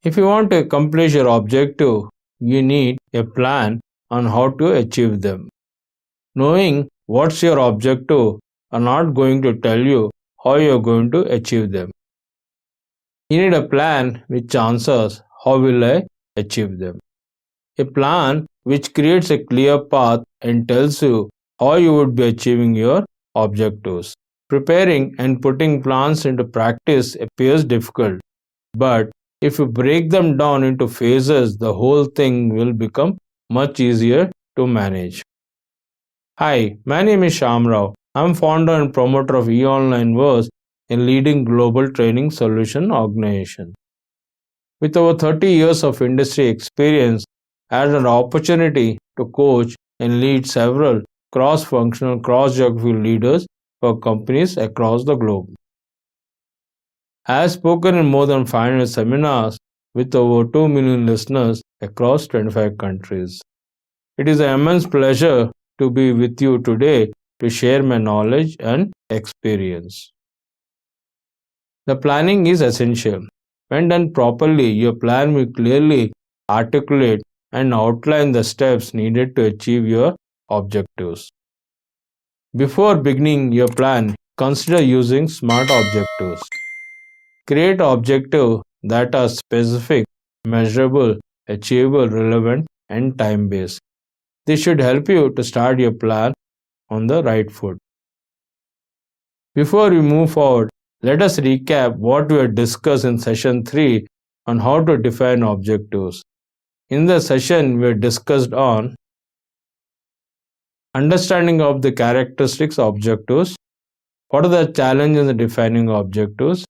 If you want to accomplish your objective, you need a plan on how to achieve them. Knowing what's your objective are not going to tell you how you're going to achieve them. You need a plan which answers how will I achieve them. A plan which creates a clear path and tells you how you would be achieving your objectives. Preparing and putting plans into practice appears difficult, but if you break them down into phases, the whole thing will become much easier to manage. Hi, my name is Shamrao. I'm founder and promoter of eOnlineverse, a leading global training solution organization. With over 30 years of industry experience, I had an opportunity to coach and lead several cross-functional, cross-geographical leaders for companies across the globe. I have spoken in more than 500 seminars with over 2 million listeners across 25 countries. It is an immense pleasure to be with you today to share my knowledge and experience. The planning is essential. When done properly, your plan will clearly articulate and outline the steps needed to achieve your objectives. Before beginning your plan, consider using SMART objectives. Create objectives that are specific, measurable, achievable, relevant, and time-based. This should help you to start your plan on the right foot. Before we move forward, let us recap what we have discussed in session 3 on how to define objectives. In the session, we discussed on understanding of the characteristics of objectives, what are the challenges in defining objectives,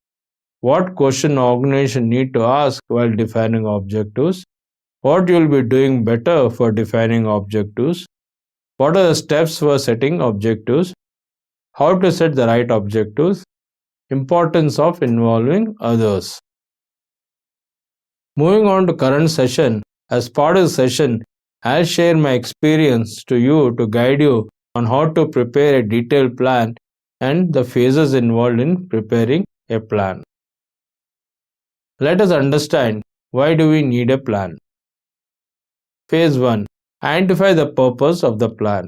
what question organization need to ask while defining objectives, what you will be doing better for defining objectives, what are the steps for setting objectives, how to set the right objectives, importance of involving others. Moving on to current session, as part of the session, I'll share my experience to you to guide you on how to prepare a detailed plan and the phases involved in preparing a plan. Let us understand why do we need a plan. Phase 1. Identify the purpose of the plan.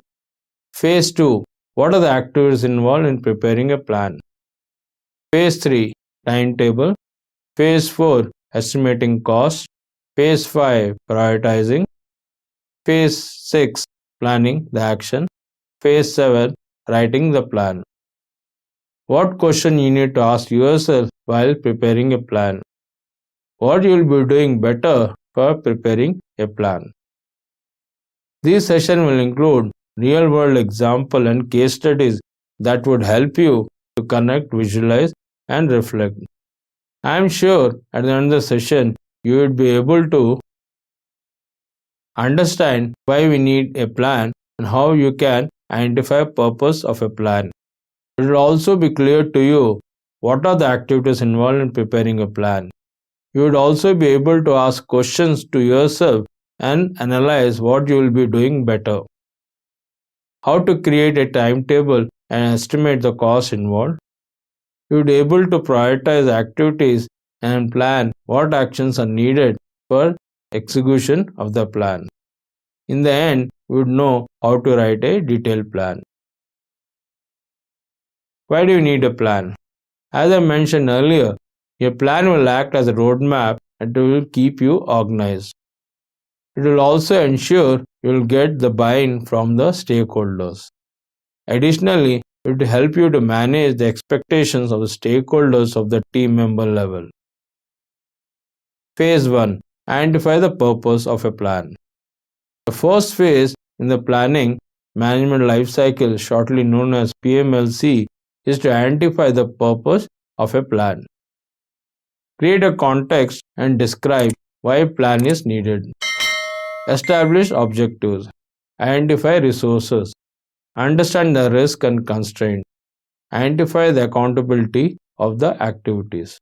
Phase 2. What are the activities involved in preparing a plan? Phase 3. Timetable. Phase 4. Estimating cost. Phase 5. Prioritizing. Phase 6. Planning the action. Phase 7. Writing the plan. What question you need to ask yourself while preparing a plan? What you will be doing better for preparing a plan? This session will include real-world example and case studies that would help you to connect, visualize, and reflect. I am sure at the end of the session, you will be able to understand why we need a plan and how you can identify the purpose of a plan. It will also be clear to you what are the activities involved in preparing a plan. You would also be able to ask questions to yourself and analyze what you will be doing better. How to create a timetable and estimate the cost involved. You would be able to prioritize activities and plan what actions are needed for execution of the plan. In the end, you would know how to write a detailed plan. Why do you need a plan? As I mentioned earlier, your plan will act as a roadmap and it will keep you organized. It will also ensure you will get the buy-in from the stakeholders. Additionally, it will help you to manage the expectations of the stakeholders of the team member level. Phase 1. Identify the purpose of a plan. The first phase in the planning management life cycle, shortly known as PMLC, is to identify the purpose of a plan. Create a context and describe why a plan is needed. Establish objectives. Identify resources. Understand the risk and constraint. Identify the accountability of the activities.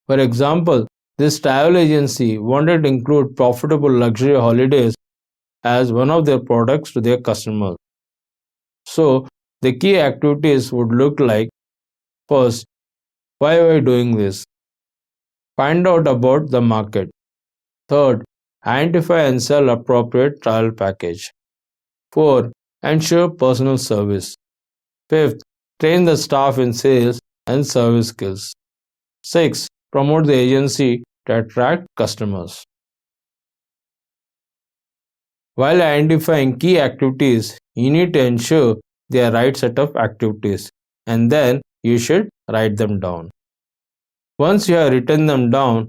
For example, this travel agency wanted to include profitable luxury holidays as one of their products to their customers. So, the key activities would look like: first, why are we doing this? Find out about the market. Third, identify and sell appropriate trial package. 4. Ensure personal service. 5th, train the staff in sales and service skills. 6. Promote the agency to attract customers. While identifying key activities, you need to ensure they are right set of activities, and then you should write them down. Once you have written them down,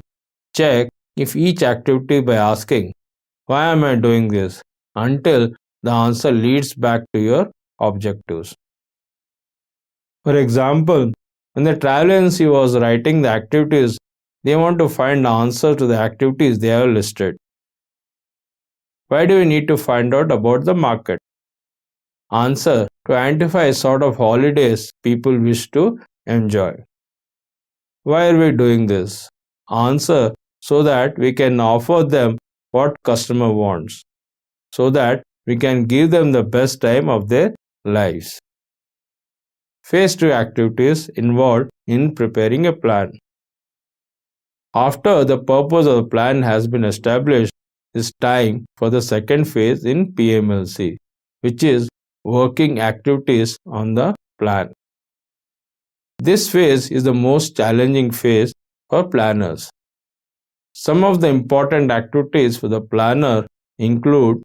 check if each activity by asking, "Why am I doing this?" until the answer leads back to your objectives. For example, when the travel agency was writing the activities, they want to find the answer to the activities they have listed. Why do we need to find out about the market? Answer: to identify a sort of holidays people wish to enjoy. Why are we doing this? Answer: so that we can offer them what customer wants, so that we can give them the best time of their lives. Phase 2 activities involved in preparing a plan. After the purpose of the plan has been established, it's time for the second phase in PMLC, which is working activities on the plan. This phase is the most challenging phase for planners. Some of the important activities for the planner include: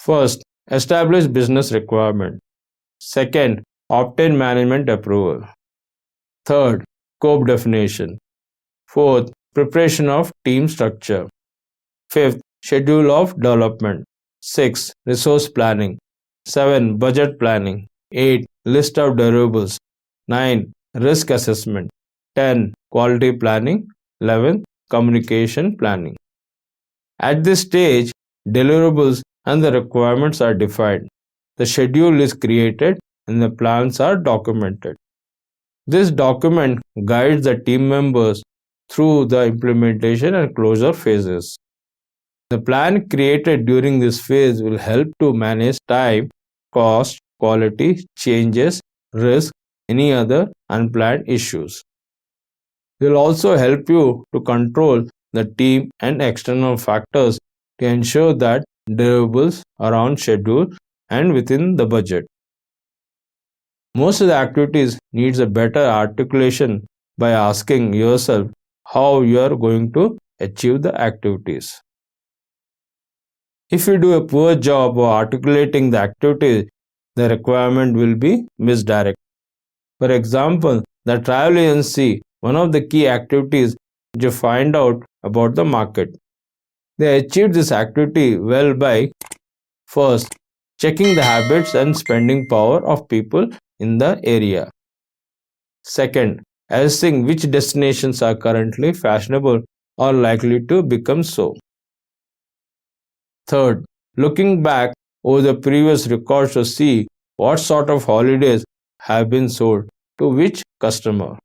first, establish business requirement. Second, obtain management approval. Third, scope definition. Fourth, preparation of team structure. Fifth, schedule of development. 6. Resource planning. 7. Budget planning. 8. List of deliverables. 9. Risk assessment. 10. Quality planning. 11. Communication planning. At this stage, deliverables and the requirements are defined. The schedule is created and the plans are documented. This document guides the team members through the implementation and closure phases. The plan created during this phase will help to manage time, cost, quality, changes, risk, any other unplanned issues. It will also help you to control the team and external factors to ensure that deliverables are on schedule and within the budget. Most of the activities needs a better articulation by asking yourself how you are going to achieve the activities. If you do a poor job of articulating the activity, the requirement will be misdirected. For example, the travel agency, one of the key activities is to find out about the market. They achieved this activity well by first checking the habits and spending power of people in the area. Second, assessing which destinations are currently fashionable or likely to become so. Third, looking back over the previous records to see what sort of holidays have been sold to which customer.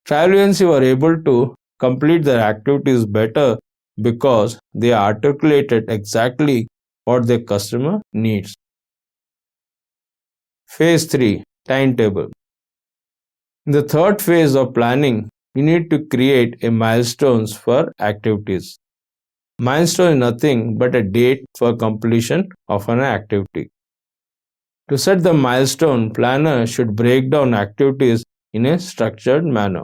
Travel agencies were able to complete their activities better because they articulated exactly what their customer needs. Phase 3, timetable. In the third phase of planning, you need to create a milestones for activities. Milestone is nothing but a date for completion of an activity. To set the milestone, planner should break down activities in a structured manner.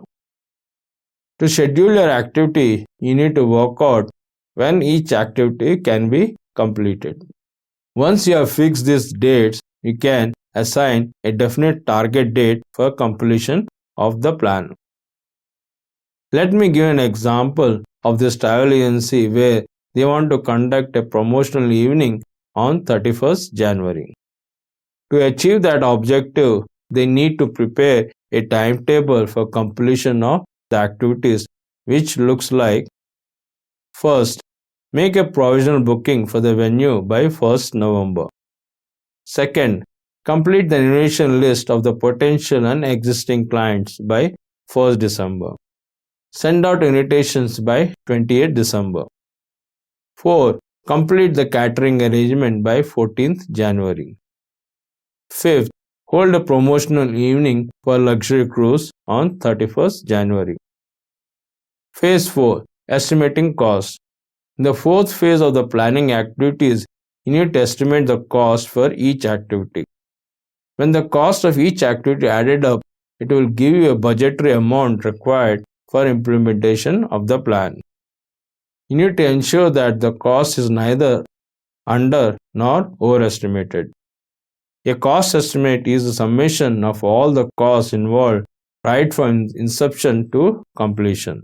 To schedule your activity, you need to work out when each activity can be completed. Once you have fixed these dates, you can assign a definite target date for completion of the plan. Let me give an example of this travel agency where they want to conduct a promotional evening on 31st January. To achieve that objective, they need to prepare a timetable for completion of the activities, which looks like: first, make a provisional booking for the venue by 1st November. Second, complete the invitation list of the potential and existing clients by 1st December. Send out invitations by 28th December. 4. Complete the catering arrangement by 14th January. 5th, Hold a promotional evening for luxury cruise on 31st January. Phase 4. Estimating cost. In the fourth phase of the planning activities, you need to estimate the cost for each activity. When the cost of each activity added up, it will give you a budgetary amount required for implementation of the plan. You need to ensure that the cost is neither under nor overestimated. A cost estimate is a summation of all the costs involved right from inception to completion.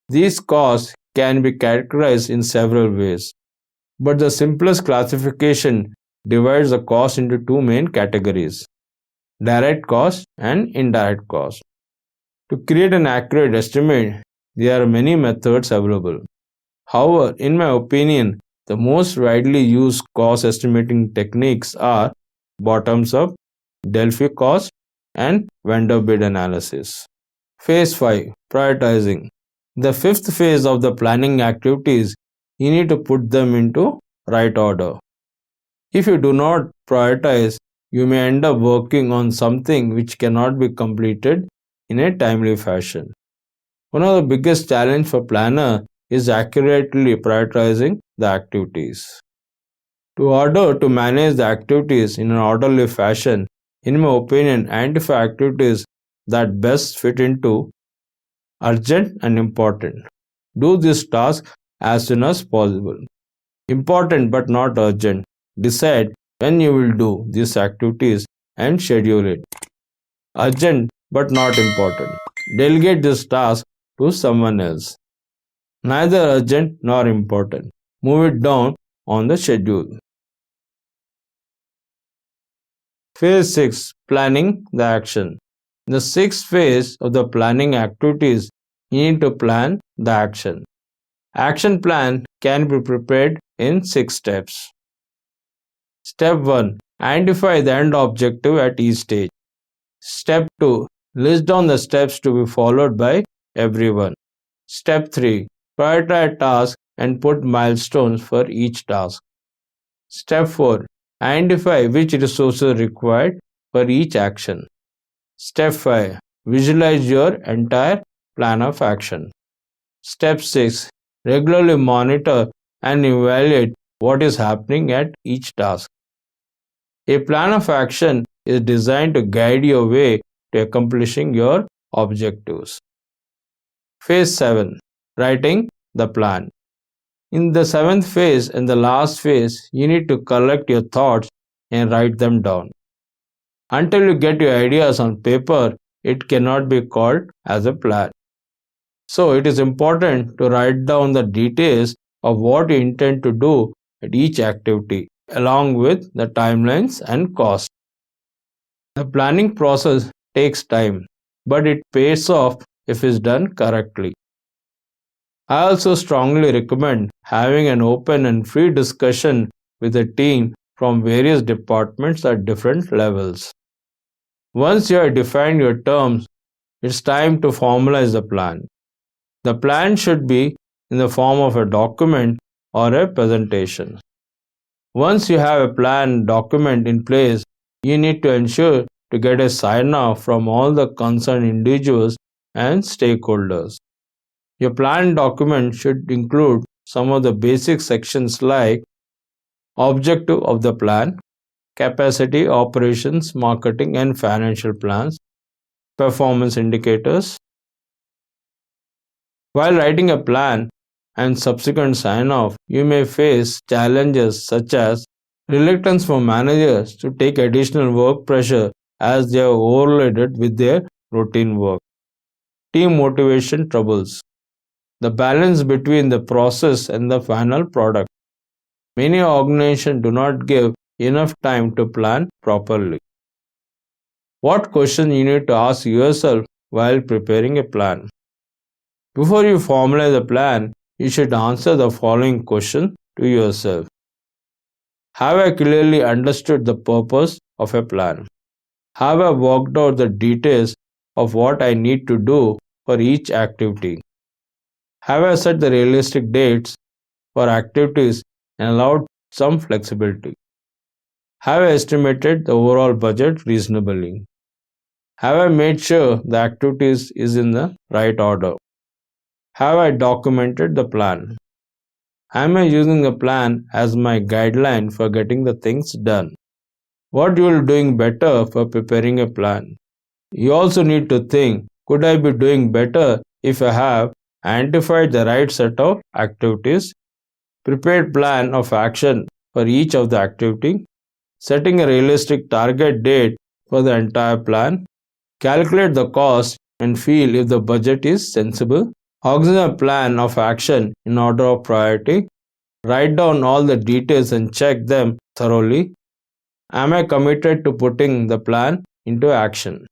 These costs can be categorized in several ways, but the simplest classification divides the cost into two main categories: direct cost and indirect cost. To create an accurate estimate, there are many methods available. However, in my opinion, the most widely used cost estimating techniques are bottoms up, Delphi cost, and vendor bid analysis. Phase 5. Prioritizing. The fifth phase of the planning activities, you need to put them into right order. If you do not prioritize, you may end up working on something which cannot be completed in a timely fashion. One of the biggest challenges for planner is accurately prioritizing the activities. To order to manage the activities in an orderly fashion, in my opinion, identify activities that best fit into urgent and important. Do this task as soon as possible. Important but not urgent. Decide when you will do these activities and schedule it. Urgent but not important. Delegate this task to someone else. Neither urgent nor important. Move it down on the schedule. Phase 6. Planning the action. In the sixth phase of the planning activities, you need to plan the action. Action plan can be prepared in 6 steps. Step 1. Identify the end objective at each stage. Step 2. List down the steps to be followed by everyone. Step 3. Prioritize tasks and put milestones for each task. Step 4. Identify which resources are required for each action. Step 5. Visualize your entire plan of action. Step 6. Regularly monitor and evaluate what is happening at each task. A plan of action is designed to guide your way to accomplishing your objectives. Phase 7. Writing the plan. In the seventh phase and the last phase, you need to collect your thoughts and write them down. Until you get your ideas on paper, it cannot be called as a plan. So it is important to write down the details of what you intend to do at each activity, along with the timelines and costs. The planning process takes time, but it pays off if it's done correctly. I also strongly recommend having an open and free discussion with a team from various departments at different levels. Once you have defined your terms, it's time to formalize the plan. The plan should be in the form of a document or a presentation. Once you have a plan document in place, you need to ensure to get a sign-off from all the concerned individuals and stakeholders. Your plan document should include some of the basic sections like objective of the plan, capacity, operations, marketing and financial plans, performance indicators. While writing a plan and subsequent sign-off, you may face challenges such as reluctance from managers to take additional work pressure as they are overloaded with their routine work, team motivation troubles, the balance between the process and the final product. Many organizations do not give enough time to plan properly. What question you need to ask yourself while preparing a plan? Before you formulate a plan, you should answer the following question to yourself. Have I clearly understood the purpose of a plan? Have I worked out the details of what I need to do for each activity? Have I set the realistic dates for activities and allowed some flexibility? Have I estimated the overall budget reasonably? Have I made sure the activities is in the right order? Have I documented the plan? Am I using the plan as my guideline for getting the things done? What you will doing better for preparing a plan? You also need to think, could I be doing better if I have identified the right set of activities, prepared plan of action for each of the activity, setting a realistic target date for the entire plan, calculate the cost and feel if the budget is sensible, organize a plan of action in order of priority, write down all the details and check them thoroughly. Am I committed to putting the plan into action?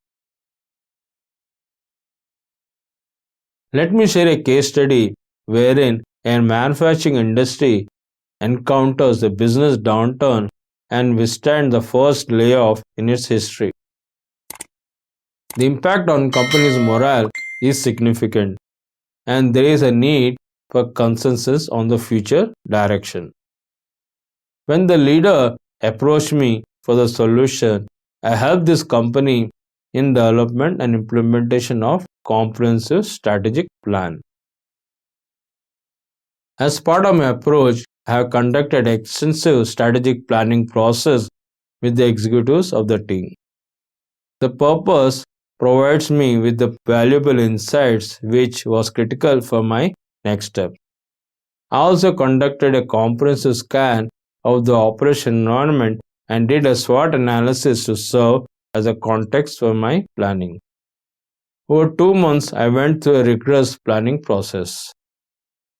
Let me share a case study wherein a manufacturing industry encounters a business downturn and withstands the first layoff in its history. The impact on company's morale is significant, and there is a need for consensus on the future direction. When the leader approached me for the solution, I helped this company in development and implementation of comprehensive strategic plan. As part of my approach, I have conducted extensive strategic planning process with the executives of the team. The purpose provides me with the valuable insights which was critical for my next step. I also conducted a comprehensive scan of the operation environment and did a SWOT analysis to serve as a context for my planning. Over 2 months, I went through a rigorous planning process.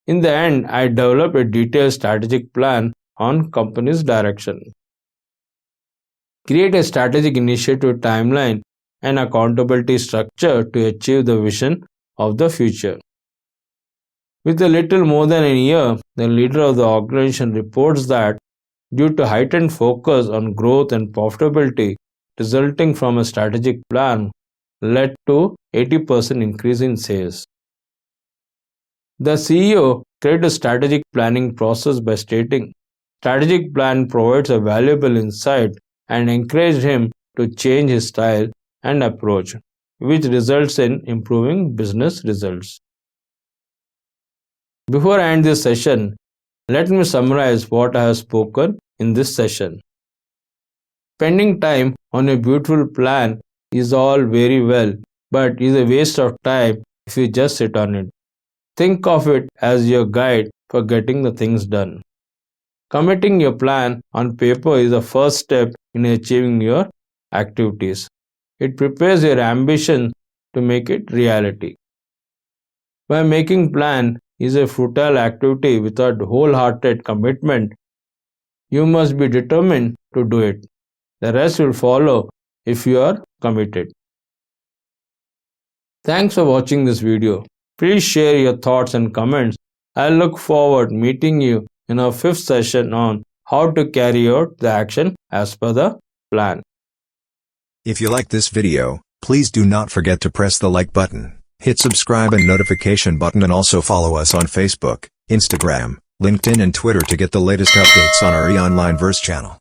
In the end, I developed a detailed strategic plan on company's direction. Create a strategic initiative timeline and accountability structure to achieve the vision of the future. With a little more than a year, the leader of the organization reports that due to heightened focus on growth and profitability resulting from a strategic plan led to 80% increase in sales. The CEO created a strategic planning process by stating, strategic plan provides a valuable insight and encouraged him to change his style and approach, which results in improving business results. Before I end this session, let me summarize what I have spoken in this session. Spending time on a beautiful plan is all very well, but is a waste of time if you just sit on it. Think of it as your guide for getting the things done. Committing your plan on paper is the first step in achieving your activities. It prepares your ambition to make it reality. By making plan is a futile activity without wholehearted commitment. You must be determined to do it. The rest will follow if you are committed. Thanks for watching this video. Please share your thoughts and comments. I look forward meeting you in our 5th session on how to carry out the action as per the plan. If you like this video, please do not forget to press the like button, hit subscribe and notification button, and also follow us on Facebook, Instagram, LinkedIn and Twitter to get the latest updates on our eOnline Verse channel.